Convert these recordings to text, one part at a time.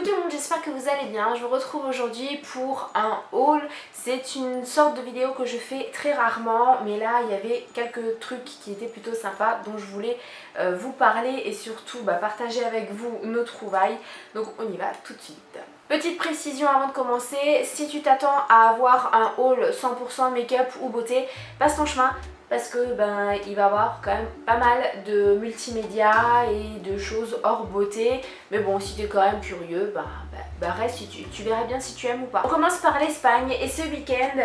tout le monde, j'espère que vous allez bien. Je vous retrouve aujourd'hui pour un haul. C'est une sorte de vidéo que je fais très rarement, mais là il y avait quelques trucs qui étaient plutôt sympas dont je voulais vous parler et surtout partager avec vous nos trouvailles. Donc on y va tout de suite. Petite précision avant de commencer, si tu t'attends à avoir un haul 100% make-up ou beauté, passe ton chemin. Parce que il va y avoir quand même pas mal de multimédia et de choses hors beauté. Mais bon, si tu es quand même curieux, reste, tu verras bien si tu aimes ou pas. On commence par l'Espagne et ce week-end,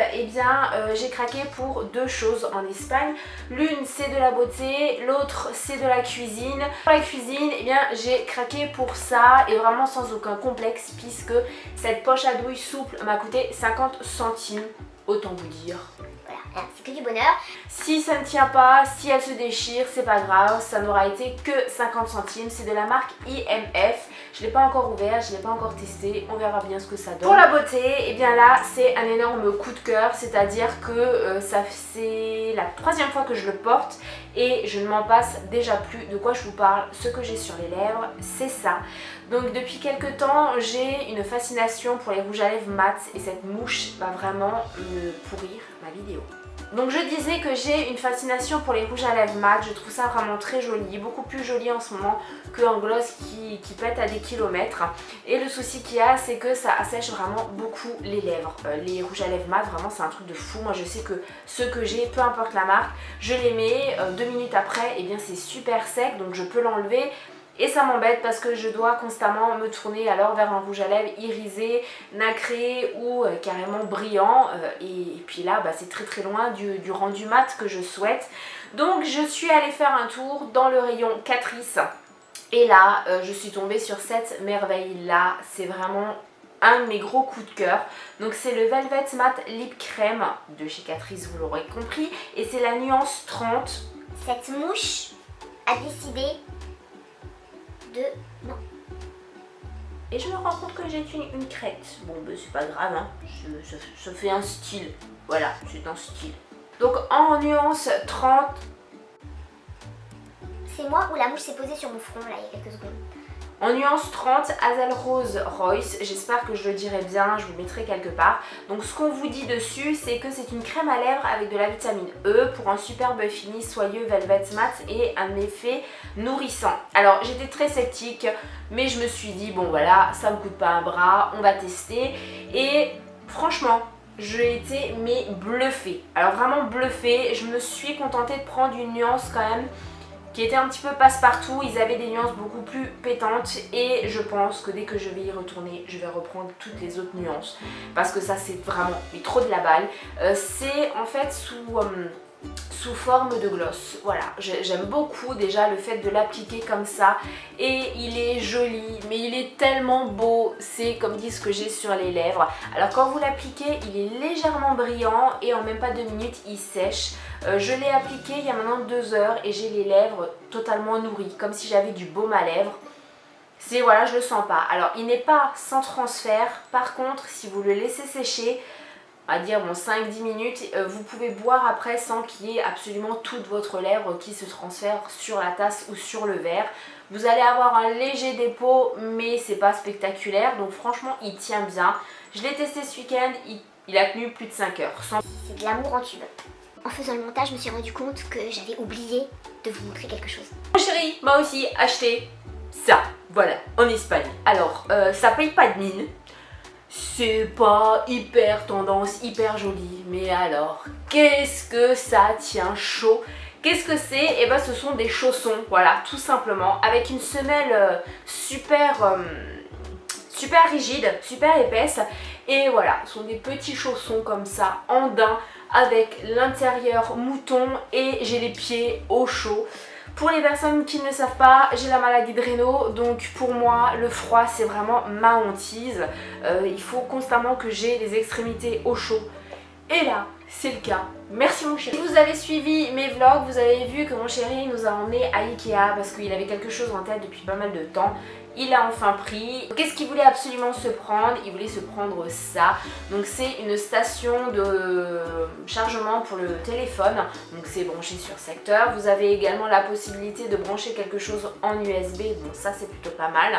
j'ai craqué pour deux choses en Espagne. L'une c'est de la beauté, l'autre c'est de la cuisine. Pour la cuisine, j'ai craqué pour ça et vraiment sans aucun complexe puisque cette poche à douille souple m'a coûté 50 centimes, autant vous dire. Voilà, c'est que du bonheur. Si ça ne tient pas, si elle se déchire, c'est pas grave, ça n'aura été que 50 centimes. C'est de la marque IMF. Je ne l'ai pas encore ouvert, je ne l'ai pas encore testé, on verra bien ce que ça donne. Pour la beauté, là c'est un énorme coup de cœur, c'est-à-dire que c'est la troisième fois que je le porte et je ne m'en passe déjà plus. De quoi je vous parle, ce que j'ai sur les lèvres, c'est ça. Donc depuis quelques temps, j'ai une fascination pour les rouges à lèvres mat et cette mouche va vraiment me pourrir ma vidéo. Donc je disais que j'ai une fascination pour les rouges à lèvres mat, je trouve ça vraiment très joli, beaucoup plus joli en ce moment qu'un gloss qui pète à des kilomètres. Et le souci qu'il y a, c'est que ça assèche vraiment beaucoup les lèvres. Les rouges à lèvres mat, vraiment c'est un truc de fou. Moi je sais que ceux que j'ai, peu importe la marque, je les mets, 2 minutes après, c'est super sec, donc je peux l'enlever. Et ça m'embête parce que je dois constamment me tourner alors vers un rouge à lèvres irisé, nacré ou carrément brillant. Et puis là, c'est très très loin du rendu mat que je souhaite. Donc je suis allée faire un tour dans le rayon Catrice. Et là, je suis tombée sur cette merveille-là. C'est vraiment un de mes gros coups de cœur. Donc c'est le Velvet Matte Lip Crème de chez Catrice, vous l'aurez compris. Et c'est la nuance 30. Cette mouche a décidé non. Et je me rends compte que j'ai une crête. Bon, c'est pas grave, hein. Ça fait un style. Voilà, c'est un style. Donc en nuance 30. C'est moi où la mouche s'est posée sur mon front là il y a quelques secondes. En nuance 30, Hazel Rose Royce, j'espère que je le dirai bien, je vous le mettrai quelque part. Donc ce qu'on vous dit dessus, c'est que c'est une crème à lèvres avec de la vitamine E pour un superbe fini soyeux velvet matte et un effet nourrissant. Alors j'étais très sceptique, mais je me suis dit bon voilà, ça me coûte pas un bras, on va tester. Et franchement, j'ai été bluffée. Alors vraiment bluffée, je me suis contentée de prendre une nuance quand même qui était un petit peu passe-partout. Ils avaient des nuances beaucoup plus pétantes et je pense que dès que je vais y retourner, je vais reprendre toutes les autres nuances parce que ça c'est vraiment trop de la balle. C'est en fait sous forme de gloss. Voilà, j'aime beaucoup déjà le fait de l'appliquer comme ça et il est joli mais il est tellement beau, c'est comme dit ce que j'ai sur les lèvres. Alors quand vous l'appliquez, il est légèrement brillant et en même pas 2 minutes il sèche. Je l'ai appliqué il y a maintenant 2 heures et j'ai les lèvres totalement nourries, comme si j'avais du baume à lèvres. C'est voilà, je le sens pas. Alors il n'est pas sans transfert, par contre si vous le laissez sécher, on va dire 5-10 minutes, vous pouvez boire après sans qu'il y ait absolument toute votre lèvre qui se transfère sur la tasse ou sur le verre. Vous allez avoir un léger dépôt mais c'est pas spectaculaire, donc franchement il tient bien. Je l'ai testé ce week-end, il a tenu plus de 5 heures. C'est de l'amour en tube. En faisant le montage, je me suis rendu compte que j'avais oublié de vous montrer quelque chose. Mon chéri m'a aussi acheté ça, voilà, en Espagne. Alors, ça paye pas de mine. C'est pas hyper tendance, hyper joli, mais alors, qu'est-ce que ça tient chaud? Qu'est-ce que c'est? Et ce sont des chaussons, voilà, tout simplement, avec une semelle super rigide, super épaisse. Et voilà, ce sont des petits chaussons comme ça, en daim, avec l'intérieur mouton et j'ai les pieds au chaud. Pour les personnes qui ne le savent pas, j'ai la maladie de Raynaud, donc pour moi le froid c'est vraiment ma hantise. Il faut constamment que j'ai les extrémités au chaud. Et là c'est le cas, Merci mon chéri. Si vous avez suivi mes vlogs, vous avez vu que mon chéri nous a emmenés à Ikea parce qu'il avait quelque chose en tête depuis pas mal de temps. Il a enfin pris. Qu'est-ce qu'il voulait absolument se prendre? Il voulait se prendre ça. Donc c'est une station de chargement pour le téléphone. Donc c'est branché sur secteur. Vous avez également la possibilité de brancher quelque chose en USB. Bon ça c'est plutôt pas mal.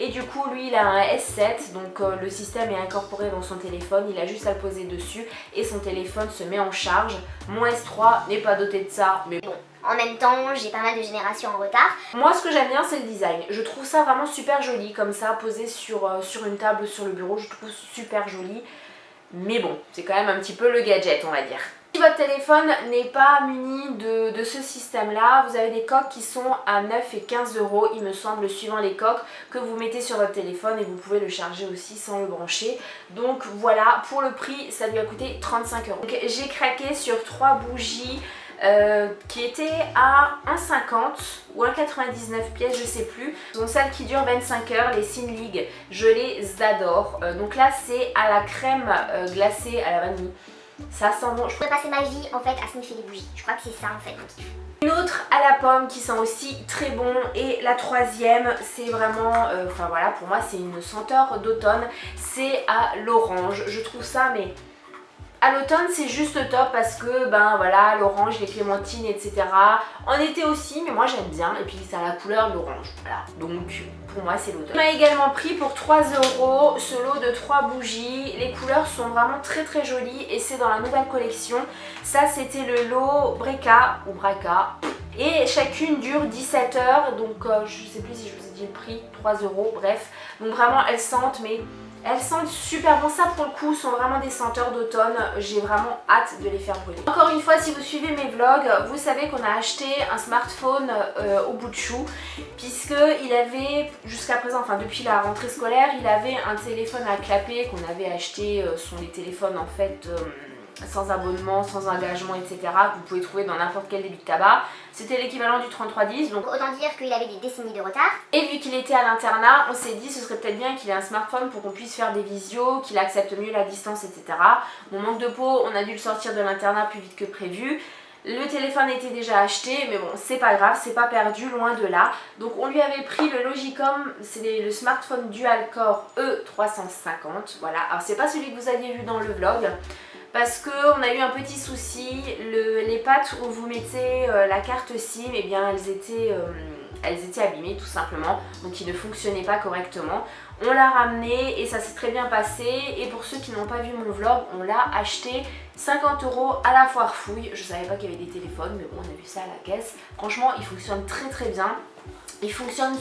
Et du coup lui il a un S7. Donc le système est incorporé dans son téléphone. Il a juste à le poser dessus et son téléphone se met en charge. Mon S3 n'est pas doté de ça. Mais bon. En même temps, j'ai pas mal de générations en retard. Moi ce que j'aime bien c'est le design. Je trouve ça vraiment super joli comme ça, posé sur une table sur le bureau. Je trouve super joli. Mais bon, c'est quand même un petit peu le gadget on va dire. Si votre téléphone n'est pas muni de ce système là, vous avez des coques qui sont à 9 et 15 € il me semble, suivant les coques que vous mettez sur votre téléphone et vous pouvez le charger aussi sans le brancher. Donc voilà, pour le prix ça lui a coûté 35 €. Donc j'ai craqué sur 3 bougies qui était à 1,50 ou 1,99 pièces, je sais plus. Ce sont celles qui durent 25 heures, les Sinlig, je les adore. Donc là c'est à la crème glacée à la vanille. Ça sent bon. Je pourrais passer ma vie en fait à sniffer les bougies. Je crois que c'est ça en fait mon kiff. Une autre à la pomme qui sent aussi très bon, et la troisième c'est vraiment, enfin voilà, pour moi c'est une senteur d'automne, c'est à l'orange. Je trouve ça mais à l'automne c'est juste top parce que ben voilà, l'orange, les clémentines etc. En été aussi, mais moi j'aime bien et puis ça a la couleur de l'orange. Voilà, donc pour moi c'est l'automne. On a également pris pour 3 € ce lot de 3 bougies. Les couleurs sont vraiment très très jolies et c'est dans la nouvelle collection. Ça c'était le lot Breca ou Braca. Et chacune dure 17 heures, donc je sais plus si je vous ai dit le prix, 3 €, bref. Donc vraiment elles sentent, mais elles sentent super bon. Ça pour le coup sont vraiment des senteurs d'automne. J'ai vraiment hâte de les faire brûler. Encore une fois, si vous suivez mes vlogs, vous savez qu'on a acheté un smartphone au bout de chou, puisque il avait jusqu'à présent, enfin depuis la rentrée scolaire, il avait un téléphone à clapper qu'on avait acheté. Ce sont des téléphones en fait sans abonnement, sans engagement, etc. que vous pouvez trouver dans n'importe quel débit de tabac. C'était l'équivalent du 3310. Donc autant dire qu'il avait des décennies de retard. Et vu qu'il était à l'internat, on s'est dit ce serait peut-être bien qu'il ait un smartphone pour qu'on puisse faire des visios, qu'il accepte mieux la distance, etc. Mon manque de peau, on a dû le sortir de l'internat plus vite que prévu. Le téléphone était déjà acheté, mais bon, c'est pas grave, c'est pas perdu, loin de là. Donc on lui avait pris le Logicom, c'est le smartphone Dual Core E350. Voilà, alors c'est pas celui que vous aviez vu dans le vlog, parce qu'on a eu un petit souci, les pattes où vous mettez la carte SIM, eh bien elles étaient abîmées tout simplement, donc il ne fonctionnait pas correctement. On l'a ramené et ça s'est très bien passé, et pour ceux qui n'ont pas vu mon vlog, on l'a acheté 50 € à la foire fouille. Je savais pas qu'il y avait des téléphones, mais bon, on a vu ça à la caisse. Franchement il fonctionne très très bien. Il fonctionne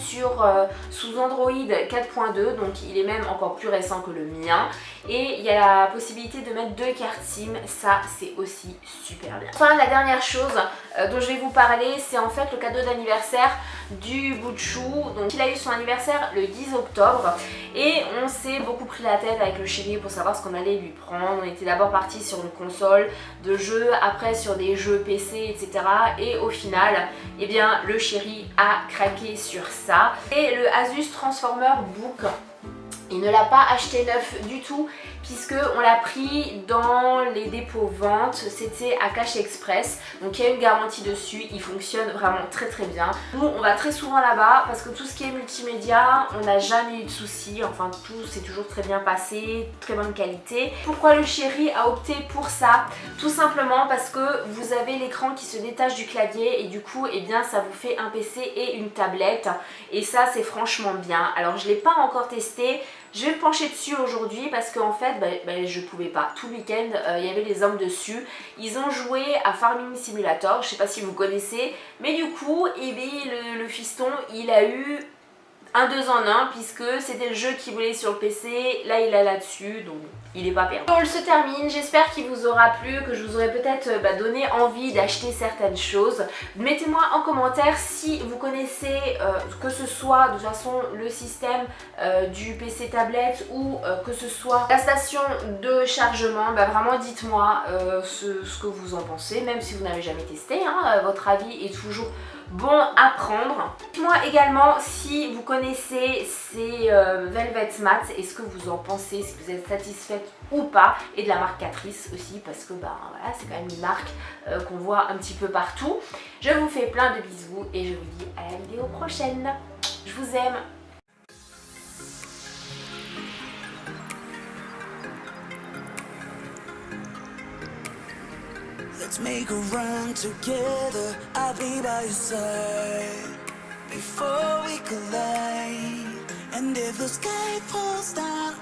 sous Android 4.2, donc il est même encore plus récent que le mien. Et il y a la possibilité de mettre 2 cartes SIM, ça c'est aussi super bien. Enfin, la dernière chose dont je vais vous parler, c'est en fait le cadeau d'anniversaire du bout de chou. Donc il a eu son anniversaire le 10 octobre et on s'est beaucoup pris la tête avec le chéri pour savoir ce qu'on allait lui prendre. On était d'abord parti sur une console de jeux, après sur des jeux PC, etc. Et au final, eh bien le chéri a craqué sur ça. Et le Asus Transformer Book, il ne l'a pas acheté neuf du tout, puisque on l'a pris dans les dépôts ventes, c'était à Cash Express, donc il y a une garantie dessus, il fonctionne vraiment très très bien. Nous on va très souvent là-bas parce que tout ce qui est multimédia, on n'a jamais eu de soucis, enfin tout s'est toujours très bien passé, très bonne qualité. Pourquoi le chéri a opté pour ça? Tout simplement parce que vous avez l'écran qui se détache du clavier et du coup eh bien ça vous fait un PC et une tablette, et ça c'est franchement bien. Alors je ne l'ai pas encore testé. Je vais me pencher dessus aujourd'hui parce qu'en fait je pouvais pas. Tout le week-end il y avait les hommes dessus. Ils ont joué à Farming Simulator, je sais pas si vous connaissez, mais du coup le fiston il a eu un 2 en 1 puisque c'était le jeu qu'il voulait sur le PC, là il a là-dessus, donc il est pas perdu. On se termine, j'espère qu'il vous aura plu, que je vous aurai peut-être donné envie d'acheter certaines choses. Mettez-moi en commentaire si vous connaissez que ce soit de toute façon le système du PC tablette ou que ce soit la station de chargement. Vraiment dites-moi ce que vous en pensez, même si vous n'avez jamais testé, hein, votre avis est toujours bon à prendre. Dites-moi également si vous connaissez ces Velvet Matte, est-ce que vous en pensez, si vous êtes satisfaite ou pas, et de la marque Catrice aussi, parce que bah, voilà, c'est quand même une marque qu'on voit un petit peu partout. Je vous fais plein de bisous et je vous dis à la vidéo prochaine. Je vous aime. Let's make a run together, I'll be by your side before we collide. And if the sky falls down